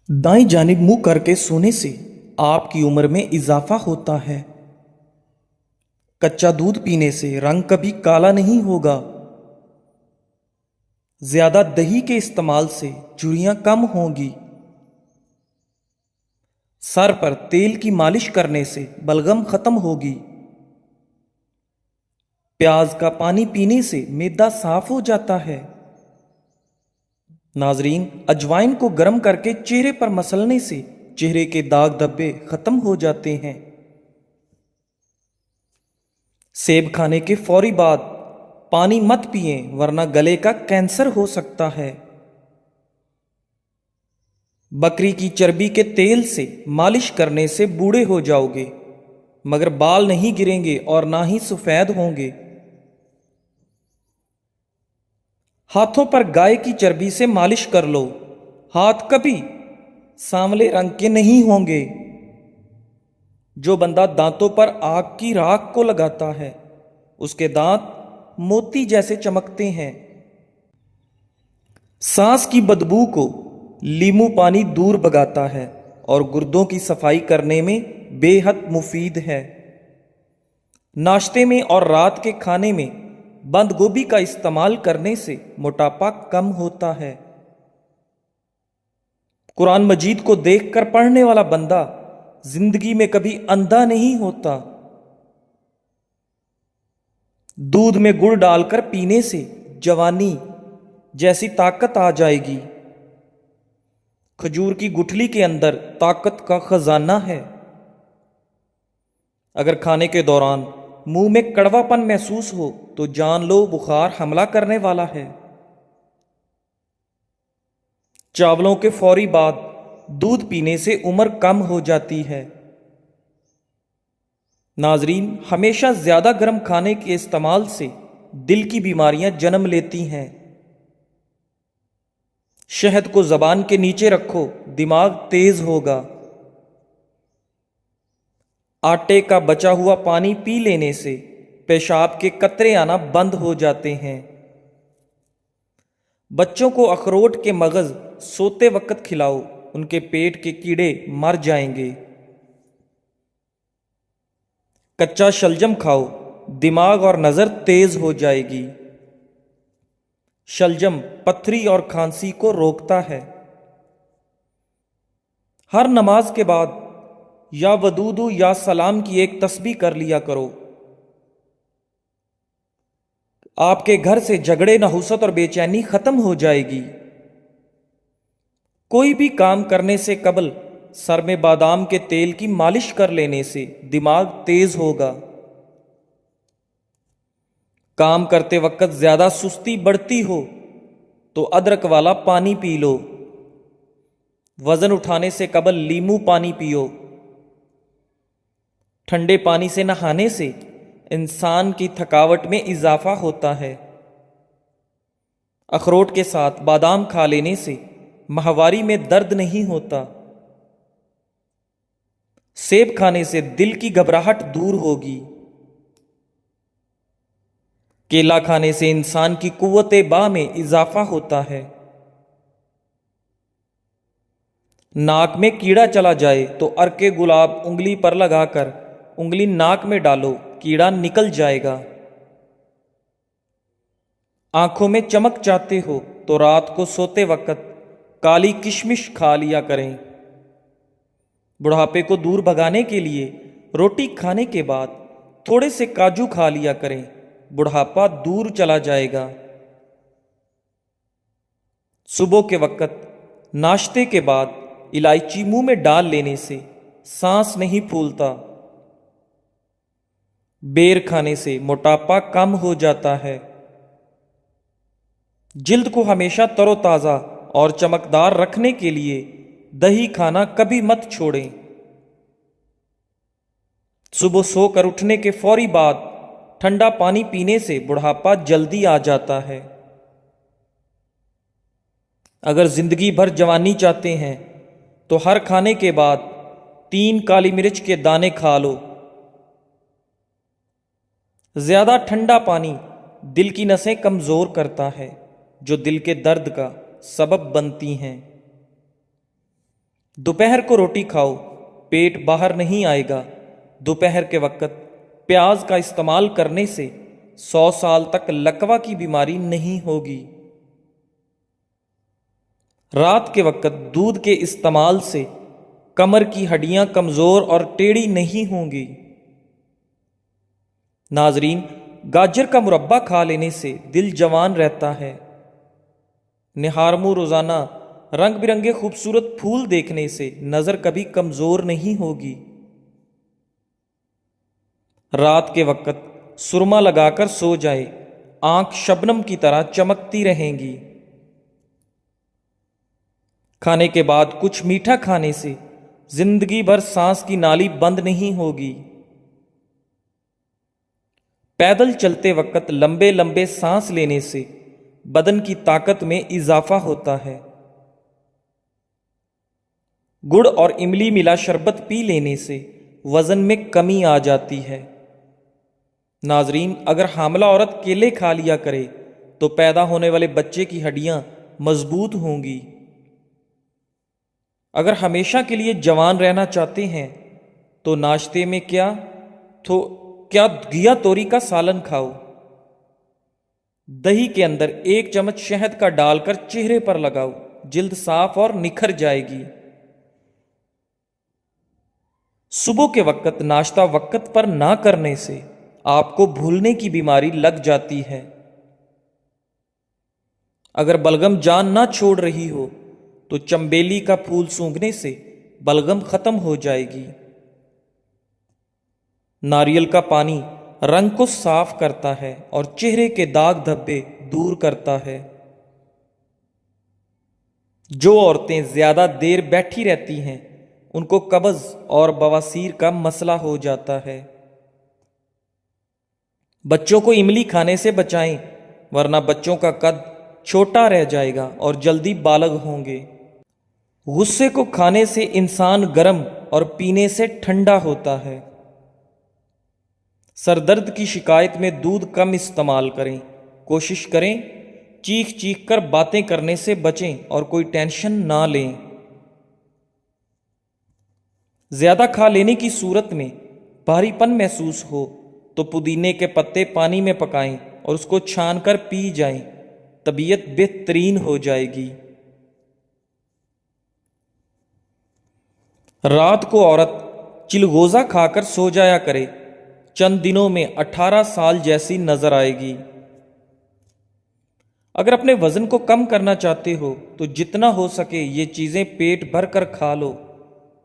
दाईं जानिब मुंह करके सोने से आपकी उम्र में इजाफा होता है। कच्चा दूध पीने से रंग कभी काला नहीं होगा। ज्यादा दही के इस्तेमाल से झुर्रियां कम होंगी। सर पर तेल की मालिश करने से बलगम खत्म होगी। प्याज का पानी पीने से मैदा साफ हो जाता है। नाजरीन, अजवाइन को गर्म करके चेहरे पर मसलने से चेहरे के दाग धब्बे खत्म हो जाते हैं। सेब खाने के फौरी बाद पानी मत पिएं, वरना गले का कैंसर हो सकता है। बकरी की चर्बी के तेल से मालिश करने से बूढ़े हो जाओगे, मगर बाल नहीं गिरेंगे और ना ही सफेद होंगे। हाथों पर गाय की चर्बी से मालिश कर लो, हाथ कभी सांवले रंग के नहीं होंगे। जो बंदा दांतों पर आग की राख को लगाता है, उसके दांत मोती जैसे चमकते हैं। सांस की बदबू को लीमू पानी दूर भगाता है और गुर्दों की सफाई करने में बेहद मुफीद है। नाश्ते में और रात के खाने में बंद गोभी का इस्तेमाल करने से मोटापा कम होता है। कुरान मजीद को देखकर पढ़ने वाला बंदा जिंदगी में कभी अंधा नहीं होता। दूध में गुड़ डालकर पीने से जवानी जैसी ताकत आ जाएगी। खजूर की गुठली के अंदर ताकत का खजाना है। अगर खाने के दौरान मुंह में कड़वापन महसूस हो तो जान लो बुखार हमला करने वाला है। चावलों के फौरी बाद दूध पीने से उम्र कम हो जाती है। नाजरीन, हमेशा ज्यादा गर्म खाने के इस्तेमाल से दिल की बीमारियां जन्म लेती हैं। शहद को जबान के नीचे रखो, दिमाग तेज होगा। आटे का बचा हुआ पानी पी लेने से पेशाब के कतरे आना बंद हो जाते हैं। बच्चों को अखरोट के मगज सोते वक्त खिलाओ, उनके पेट के कीड़े मर जाएंगे। कच्चा शलजम खाओ, दिमाग और नजर तेज हो जाएगी। शलजम पथरी और खांसी को रोकता है। हर नमाज के बाद या वदूदु या सलाम की एक तस्बीह कर लिया करो। आपके घर से झगड़े, नहुसत और बेचैनी खत्म हो जाएगी। कोई भी काम करने से कबल सर में बादाम के तेल की मालिश कर लेने से दिमाग तेज होगा। काम करते वक्त ज्यादा सुस्ती बढ़ती हो तो अदरक वाला पानी पी लो। वजन उठाने से कबल लीमू पानी पियो। ठंडे पानी से नहाने से इंसान की थकावट में इजाफा होता है। अखरोट के साथ बादाम खा लेने से माहवारी में दर्द नहीं होता। सेब खाने से दिल की घबराहट दूर होगी। केला खाने से इंसान की कुव्वते बा में इजाफा होता है। नाक में कीड़ा चला जाए तो अर्के गुलाब उंगली पर लगाकर उंगली नाक में डालो, कीड़ा निकल जाएगा। आंखों में चमक चाहते हो तो रात को सोते वक्त काली किशमिश खा लिया करें। बुढ़ापे को दूर भगाने के लिए रोटी खाने के बाद थोड़े से काजू खा लिया करें, बुढ़ापा दूर चला जाएगा। सुबह के वक्त नाश्ते के बाद इलायची मुंह में डाल लेने से सांस नहीं फूलता। बेर खाने से मोटापा कम हो जाता है। जिल्द को हमेशा तरोताजा और चमकदार रखने के लिए दही खाना कभी मत छोड़ें। सुबह सोकर उठने के फौरी बाद ठंडा पानी पीने से बुढ़ापा जल्दी आ जाता है। अगर जिंदगी भर जवानी चाहते हैं तो हर खाने के बाद 3 काली मिर्च के दाने खा लो। ज्यादा ठंडा पानी दिल की नसें कमजोर करता है, जो दिल के दर्द का सबब बनती हैं। दोपहर को रोटी खाओ, पेट बाहर नहीं आएगा। दोपहर के वक्त प्याज का इस्तेमाल करने से 100 साल तक लकवा की बीमारी नहीं होगी। रात के वक्त दूध के इस्तेमाल से कमर की हड्डियां कमजोर और टेढ़ी नहीं होंगी। नाजरीन, गाजर का मुरब्बा खा लेने से दिल जवान रहता है। निहारमू रोजाना रंग बिरंगे खूबसूरत फूल देखने से नजर कभी कमजोर नहीं होगी। रात के वक्त सुरमा लगाकर सो जाए, आंख शबनम की तरह चमकती रहेंगी। खाने के बाद कुछ मीठा खाने से जिंदगी भर सांस की नाली बंद नहीं होगी। पैदल चलते वक्त लंबे लंबे सांस लेने से बदन की ताकत में इजाफा होता है। गुड़ और इमली मिला शरबत पी लेने से वजन में कमी आ जाती है। नाजरीन, अगर हामला औरत केले खा लिया करे तो पैदा होने वाले बच्चे की हड्डियां मजबूत होंगी। अगर हमेशा के लिए जवान रहना चाहते हैं तो नाश्ते में क्या घिया तोरी का सालन खाओ। दही के अंदर 1 चम्मच शहद का डालकर चेहरे पर लगाओ, जिल्द साफ और निखर जाएगी। सुबह के वक्त नाश्ता वक्त पर ना करने से आपको भूलने की बीमारी लग जाती है। अगर बलगम जान ना छोड़ रही हो तो चंबेली का फूल सूंघने से बलगम खत्म हो जाएगी। नारियल का पानी रंग को साफ करता है और चेहरे के दाग धब्बे दूर करता है। जो औरतें ज्यादा देर बैठी रहती हैं उनको कब्ज और बवासीर का मसला हो जाता है। बच्चों को इमली खाने से बचाएं, वरना बच्चों का कद छोटा रह जाएगा और जल्दी बालग होंगे। गुस्से को खाने से इंसान गर्म और पीने से ठंडा होता है। सरदर्द की शिकायत में दूध कम इस्तेमाल करें। कोशिश करें चीख चीख कर बातें करने से बचें और कोई टेंशन ना लें। ज्यादा खा लेने की सूरत में भारीपन महसूस हो तो पुदीने के पत्ते पानी में पकाएं और उसको छान कर पी जाएं, तबीयत बेहतरीन हो जाएगी। रात को औरत चिलगोजा खाकर सो जाया करे, चंद दिनों में 18 साल जैसी नजर आएगी। अगर अपने वजन को कम करना चाहते हो तो जितना हो सके ये चीजें पेट भर कर खा लो।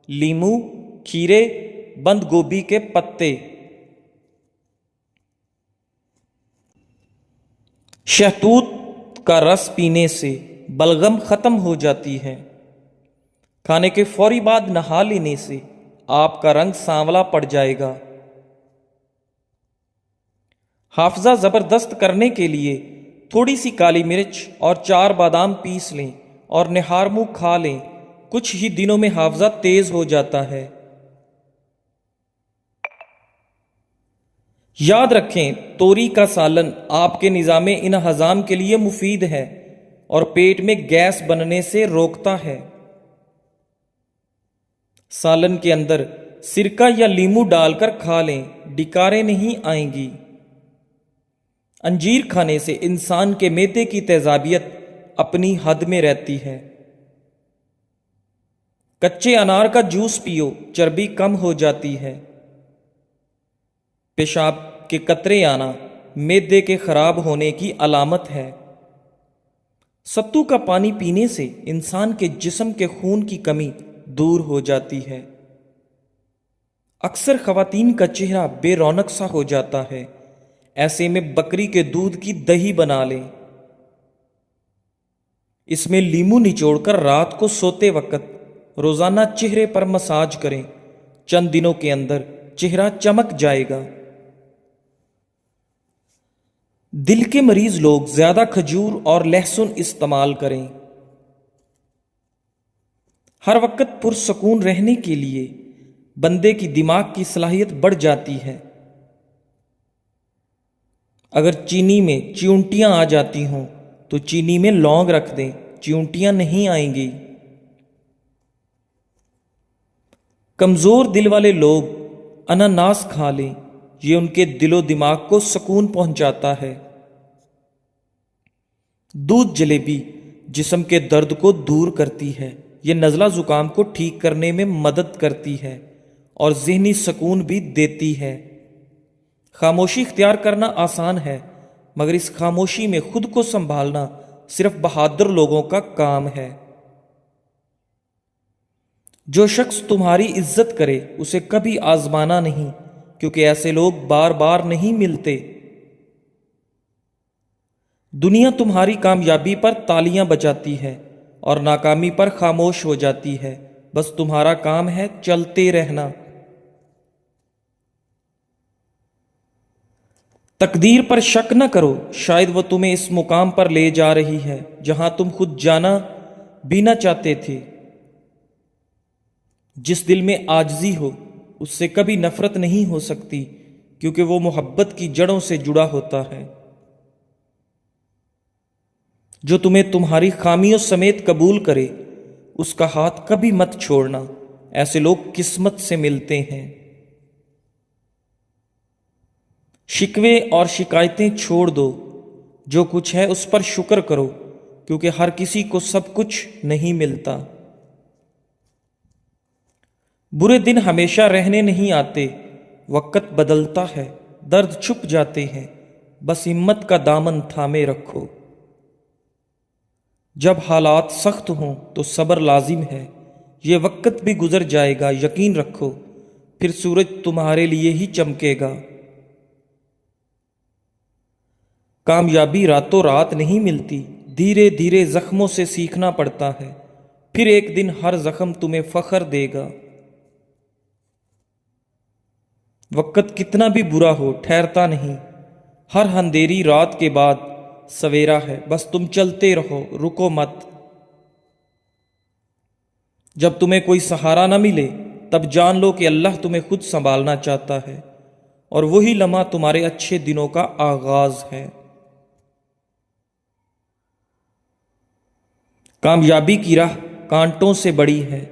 लीमू, खीरे, बंद गोभी के पत्ते। शहतूत का रस पीने से बलगम खत्म हो जाती है। खाने के फौरी बाद नहा लेने से आपका रंग सांवला पड़ जाएगा। हाफजा जबरदस्त करने के लिए थोड़ी सी काली मिर्च और 4 बादाम पीस लें और निहार मुंह खा लें। कुछ ही दिनों में हाफजा तेज हो जाता है। याद रखें, तोरी का सालन आपके निज़ामे इन हजाम के लिए मुफीद है और पेट में गैस बनने से रोकता है। सालन के अंदर सिरका या लीमू डालकर खा लें, डिकारें नहीं आएंगी। अंजीर खाने से इंसान के मैदे की तेजाबियत अपनी हद में रहती है। कच्चे अनार का जूस पियो, चर्बी कम हो जाती है। पेशाब के कतरे आना मैदे के खराब होने की अलामत है। सत्तू का पानी पीने से इंसान के जिस्म के खून की कमी दूर हो जाती है। अक्सर खवातीन का चेहरा बेरौनक सा हो जाता है, ऐसे में बकरी के दूध की दही बना लें। इसमें लीमू निचोड़कर रात को सोते वक्त रोजाना चेहरे पर मसाज करें। चंद दिनों के अंदर चेहरा चमक जाएगा। दिल के मरीज लोग ज्यादा खजूर और लहसुन इस्तेमाल करें। हर वक्त पुरसकून रहने के लिए बंदे की दिमाग की सलाहियत बढ़ जाती है। अगर चीनी में चियूंटियां आ जाती हों तो चीनी में लौंग रख दें, चियूंटियां नहीं आएंगी। کمزور دل والے لوگ اناناس کھا لیں، یہ ان کے دل و دماغ کو سکون پہنچاتا ہے۔ دودھ جلیبی جسم کے درد کو دور کرتی ہے، یہ نزلہ زکام کو ٹھیک کرنے میں مدد کرتی ہے اور ذہنی سکون بھی دیتی ہے۔ خاموشی اختیار کرنا آسان ہے، مگر اس خاموشی میں خود کو سنبھالنا صرف بہادر لوگوں کا کام ہے۔ جو شخص تمہاری عزت کرے اسے کبھی آزمانا نہیں، کیونکہ ایسے لوگ بار بار نہیں ملتے۔ دنیا تمہاری کامیابی پر تالیاں بجاتی ہے اور ناکامی پر خاموش ہو جاتی ہے، بس تمہارا کام ہے چلتے رہنا۔ تقدیر پر شک نہ کرو، شاید وہ تمہیں اس مقام پر لے جا رہی ہے جہاں تم خود جانا بھی نہ چاہتے تھے۔ جس دل میں عاجزی ہو اس سے کبھی نفرت نہیں ہو سکتی، کیونکہ وہ محبت کی جڑوں سے جڑا ہوتا ہے۔ جو تمہیں تمہاری خامیوں سمیت قبول کرے اس کا ہاتھ کبھی مت چھوڑنا، ایسے لوگ قسمت سے ملتے ہیں۔ شکوے اور شکایتیں چھوڑ دو، جو کچھ ہے اس پر شکر کرو، کیونکہ ہر کسی کو سب کچھ نہیں ملتا۔ برے دن ہمیشہ رہنے نہیں آتے، وقت بدلتا ہے، درد چھپ جاتے ہیں، بس ہمت کا دامن تھامے رکھو۔ جب حالات سخت ہوں تو صبر لازم ہے، یہ وقت بھی گزر جائے گا، یقین رکھو، پھر سورج تمہارے لیے ہی چمکے گا۔ کامیابی راتوں رات نہیں ملتی، دھیرے دھیرے زخموں سے سیکھنا پڑتا ہے، پھر ایک دن ہر زخم تمہیں فخر دے گا۔ وقت کتنا بھی برا ہو ٹھہرتا نہیں، ہر اندھیری رات کے بعد سویرا ہے، بس تم چلتے رہو، رکو مت۔ جب تمہیں کوئی سہارا نہ ملے تب جان لو کہ اللہ تمہیں خود سنبھالنا چاہتا ہے، اور وہی لمحہ تمہارے اچھے دنوں کا آغاز ہے۔ کامیابی کی راہ کانٹوں سے بڑی ہے،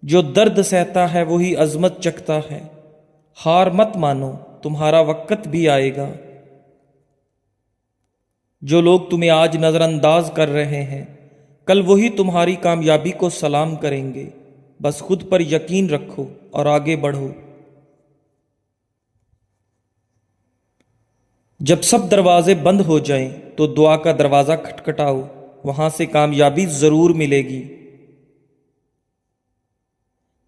جو درد سہتا ہے وہی عظمت چکھتا ہے۔ ہار مت مانو، تمہارا وقت بھی آئے گا۔ جو لوگ تمہیں آج نظر انداز کر رہے ہیں کل وہی تمہاری کامیابی کو سلام کریں گے، بس خود پر یقین رکھو اور آگے بڑھو۔ جب سب دروازے بند ہو جائیں تو دعا کا دروازہ کھٹکھٹاؤ، وہاں سے کامیابی ضرور ملے گی۔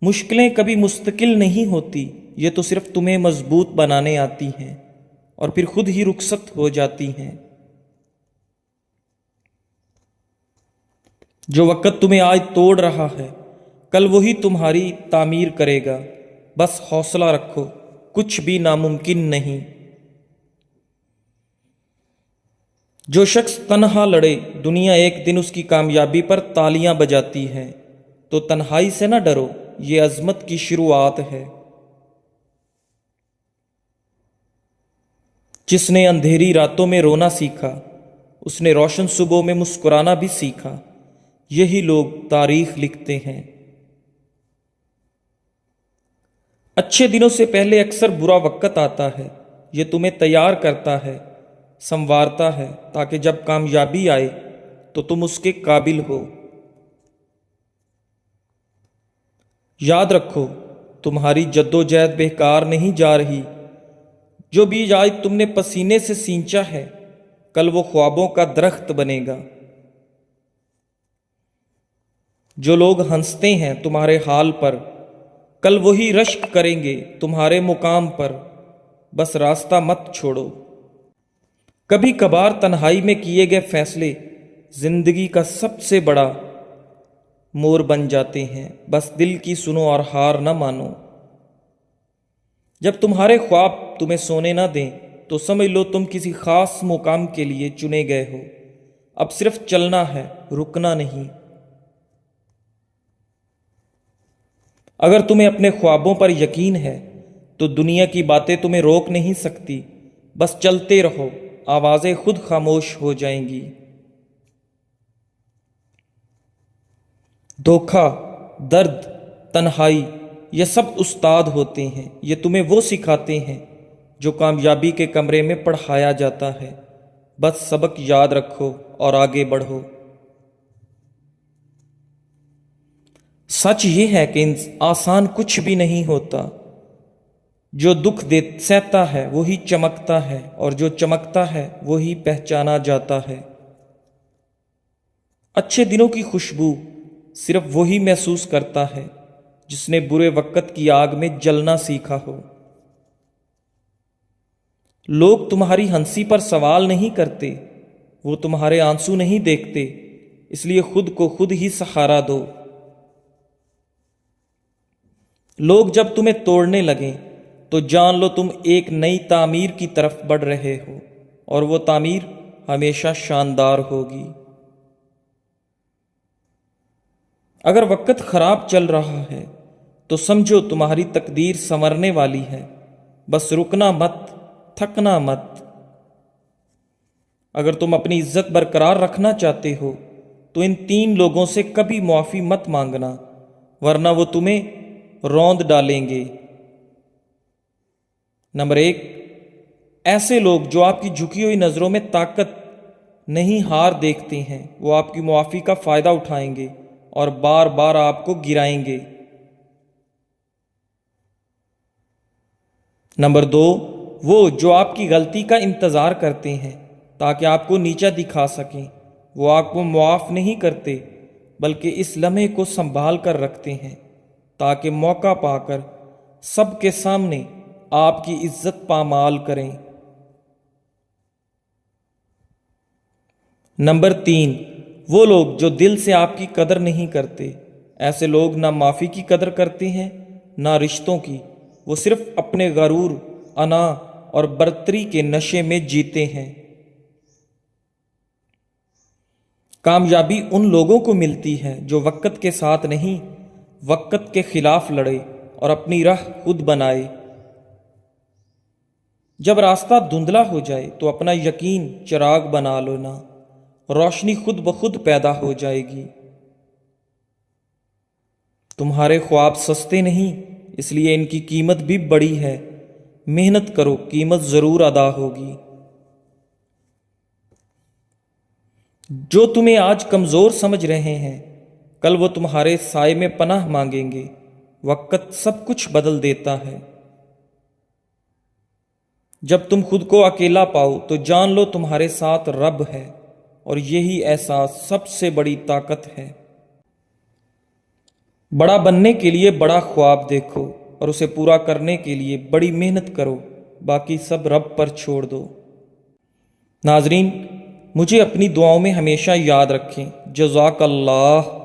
مشکلیں کبھی مستقل نہیں ہوتی، یہ تو صرف تمہیں مضبوط بنانے آتی ہیں اور پھر خود ہی رخصت ہو جاتی ہیں۔ جو وقت تمہیں آج توڑ رہا ہے کل وہی تمہاری تعمیر کرے گا، بس حوصلہ رکھو، کچھ بھی ناممکن نہیں۔ جو شخص تنہا لڑے دنیا ایک دن اس کی کامیابی پر تالیاں بجاتی ہے، تو تنہائی سے نہ ڈرو، یہ عظمت کی شروعات ہے۔ جس نے اندھیری راتوں میں رونا سیکھا اس نے روشن صبحوں میں مسکرانا بھی سیکھا، یہی لوگ تاریخ لکھتے ہیں۔ اچھے دنوں سے پہلے اکثر برا وقت آتا ہے، یہ تمہیں تیار کرتا ہے، سنوارتا ہے، تاکہ جب کامیابی آئے تو تم اس کے قابل ہو۔ یاد رکھو، تمہاری جدوجہد بیکار نہیں جا رہی، جو بیج آج تم نے پسینے سے سینچا ہے کل وہ خوابوں کا درخت بنے گا۔ جو لوگ ہنستے ہیں تمہارے حال پر کل وہی رشک کریں گے تمہارے مقام پر، بس راستہ مت چھوڑو۔ کبھی کبھار تنہائی میں کیے گئے فیصلے زندگی کا سب سے بڑا مور بن جاتے ہیں، بس دل کی سنو اور ہار نہ مانو۔ جب تمہارے خواب تمہیں سونے نہ دیں تو سمجھ لو تم کسی خاص مقام کے لیے چنے گئے ہو، اب صرف چلنا ہے، رکنا نہیں۔ اگر تمہیں اپنے خوابوں پر یقین ہے تو دنیا کی باتیں تمہیں روک نہیں سکتی، بس چلتے رہو، آوازیں خود خاموش ہو جائیں گی۔ دھوکہ، درد، تنہائی یہ سب استاد ہوتے ہیں، یہ تمہیں وہ سکھاتے ہیں جو کامیابی کے کمرے میں پڑھایا جاتا ہے۔ بس سبق یاد رکھو اور آگے بڑھو۔ سچ یہ ہے کہ آسان کچھ بھی نہیں ہوتا۔ جو دکھ سہتا ہے وہی چمکتا ہے، اور جو چمکتا ہے وہی پہچانا جاتا ہے۔ اچھے دنوں کی خوشبو صرف وہی محسوس کرتا ہے جس نے برے وقت کی آگ میں جلنا سیکھا ہو۔ لوگ تمہاری ہنسی پر سوال نہیں کرتے، وہ تمہارے آنسو نہیں دیکھتے، اس لیے خود کو خود ہی سہارا دو۔ لوگ جب تمہیں توڑنے لگیں تو جان لو تم ایک نئی تعمیر کی طرف بڑھ رہے ہو، اور وہ تعمیر ہمیشہ شاندار ہوگی۔ اگر وقت خراب چل رہا ہے تو سمجھو تمہاری تقدیر سنورنے والی ہے، بس رکنا مت، تھکنا مت۔ اگر تم اپنی عزت برقرار رکھنا چاہتے ہو تو ان 3 لوگوں سے کبھی معافی مت مانگنا، ورنہ وہ تمہیں روند ڈالیں گے۔ نمبر 1، ایسے لوگ جو آپ کی جھکی ہوئی نظروں میں طاقت نہیں ہار دیکھتے ہیں، وہ آپ کی معافی کا فائدہ اٹھائیں گے اور بار بار آپ کو گرائیں گے۔ نمبر 2، وہ جو آپ کی غلطی کا انتظار کرتے ہیں تاکہ آپ کو نیچا دکھا سکیں، وہ آپ کو معاف نہیں کرتے بلکہ اس لمحے کو سنبھال کر رکھتے ہیں تاکہ موقع پا کر سب کے سامنے آپ کی عزت پامال کریں۔ نمبر 3، وہ لوگ جو دل سے آپ کی قدر نہیں کرتے۔ ایسے لوگ نہ معافی کی قدر کرتے ہیں نہ رشتوں کی، وہ صرف اپنے غرور، انا اور برتری کے نشے میں جیتے ہیں۔ کامیابی ان لوگوں کو ملتی ہے جو وقت کے ساتھ نہیں، وقت کے خلاف لڑے اور اپنی راہ خود بنائے۔ جب راستہ دھندلا ہو جائے تو اپنا یقین چراغ بنا لینا، روشنی خود بخود پیدا ہو جائے گی۔ تمہارے خواب سستے نہیں، اس لیے ان کی قیمت بھی بڑی ہے۔ محنت کرو، قیمت ضرور ادا ہوگی۔ جو تمہیں آج کمزور سمجھ رہے ہیں کل وہ تمہارے سائے میں پناہ مانگیں گے۔ وقت سب کچھ بدل دیتا ہے۔ جب تم خود کو اکیلا پاؤ تو جان لو تمہارے ساتھ رب ہے، اور یہی احساس سب سے بڑی طاقت ہے۔ بڑا بننے کے لیے بڑا خواب دیکھو اور اسے پورا کرنے کے لیے بڑی محنت کرو، باقی سب رب پر چھوڑ دو۔ ناظرین، مجھے اپنی دعاؤں میں ہمیشہ یاد رکھیں۔ جزاک اللہ۔